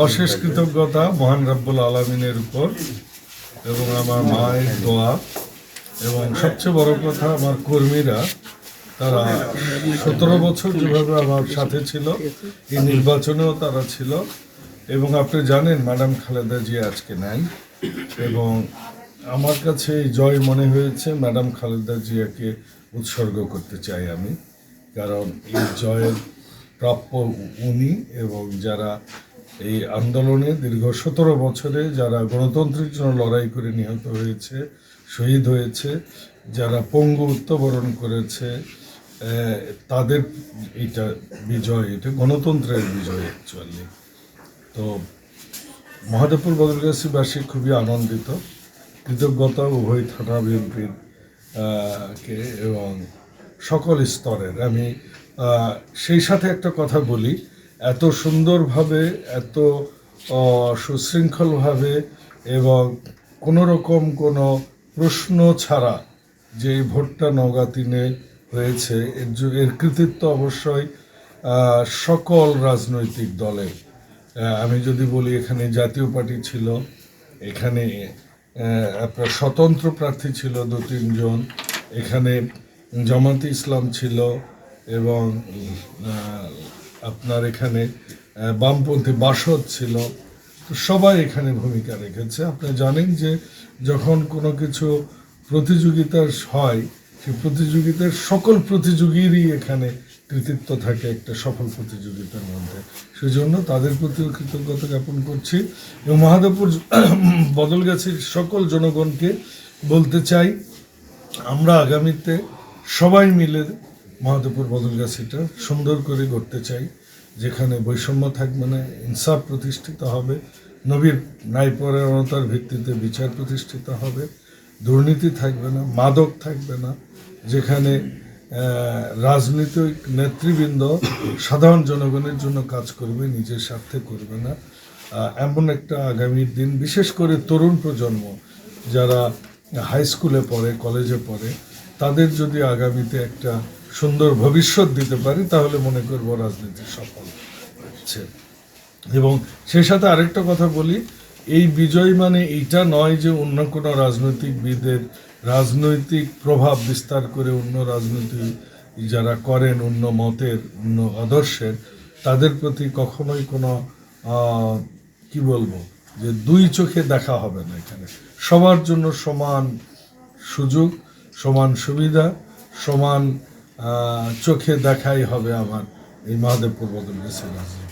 অশেষ কৃতজ্ঞতা মহান রব্বুল আলমিনের উপর এবং আমার মায়ের দোয়া এবং সবচেয়ে বড় কথা আমার কর্মীরা, তারা 17 বছর যেভাবে আমার সাথে ছিল, এই নির্বাচনেও তারা ছিল। এবং আপনি জানেন ম্যাডাম খালেদা জিয়া আজকে নাই, এবং আমার কাছে এই জয় মনে হয়েছে ম্যাডাম খালেদা জিয়াকে উৎসর্গ করতে চাই আমি, কারণ এই জয়ের প্রাপ্য উনি এবং যারা এই আন্দোলনে দীর্ঘ 17 বছরে যারা গণতন্ত্রের জন্য লড়াই করে নিহত হয়েছে, শহীদ হয়েছে, যারা পঙ্গু মৃত্যুবরণ করেছে, তাদের এটা বিজয়, এটা গণতন্ত্রের বিজয় অ্যাকচুয়ালি। তো মহাদেবপুর বদলগাছিবাসী খুবই আনন্দিত, কৃতজ্ঞতা উভয় থানা বিএনপির কে এবং সকল স্তরের। আমি সেই সাথে একটা কথা বলি, এত সুন্দরভাবে, এত সুশৃঙ্খলভাবে এবং কোনো রকম কোনো প্রশ্ন ছাড়া যে ভোটটা নওগাঁ 3-এ হয়েছে, এর কৃতিত্ব অবশ্যই সকল রাজনৈতিক দলের। আমি যদি বলি, এখানে জাতীয় পার্টি ছিল, এখানে আপনার স্বতন্ত্র প্রার্থী ছিল 2-3 জন, এখানে জামাতে ইসলাম ছিল, এবং আপনার এখানে বামপন্থী বাসদ ছিল। সবাই এখানে ভূমিকা রেখেছে। আপনি জানেন যে যখন কোনো কিছু প্রতিযোগিতা হয়, সেই প্রতিযোগিতার সকল প্রতিযোগীরই এখানে কৃতিত্ব থাকে একটা সফল প্রতিযোগিতার মধ্যে। সেজন্য তাদের প্রতিও কৃতজ্ঞতা জ্ঞাপন করছি এবং মহাদেবপুর বদলগাছির সকল জনগণকে বলতে চাই, আমরা আগামীতে সবাই মিলে মহাদেবপুর বদলগাছিটা সুন্দর করে গড়তে চাই, যেখানে বৈষম্য থাকবে না, ইনসাফ প্রতিষ্ঠিত হবে, নবীর ন্যায়পরায়ণতার ভিত্তিতে বিচার প্রতিষ্ঠিত হবে, দুর্নীতি থাকবে না, মাদক থাকবে না, যেখানে রাজনৈতিক নেতৃবৃন্দ সাধারণ জনগণের জন্য কাজ করবে, নিজের স্বার্থে করবে না। এমন একটা আগামীর দিন, বিশেষ করে তরুণ প্রজন্ম যারা হাই স্কুলে পড়ে, কলেজে পড়ে, তাদের যদি আগামীতে একটা সুন্দর ভবিষ্যৎ দিতে পারি, তাহলে মনে করব রাজনীতি সফল হচ্ছে। এবং সেই সাথে আরেকটা কথা বলি, এই বিজয় মানে এইটা নয় যে অন্য কোনো রাজনৈতিকবিদের রাজনৈতিক প্রভাব বিস্তার করে অন্য রাজনীতি যারা করেন, অন্য মতের, অন্য আদর্শের, তাদের প্রতি কখনোই কোনো কি বলবো যে দুই চোখে দেখা হবে না। এখানে সবার জন্য সমান সুযোগ, সমান সুবিধা, সমান চোখে দেখাই হবে আমার এই মহাদেবপুর বদলগাছি রাজনীতি।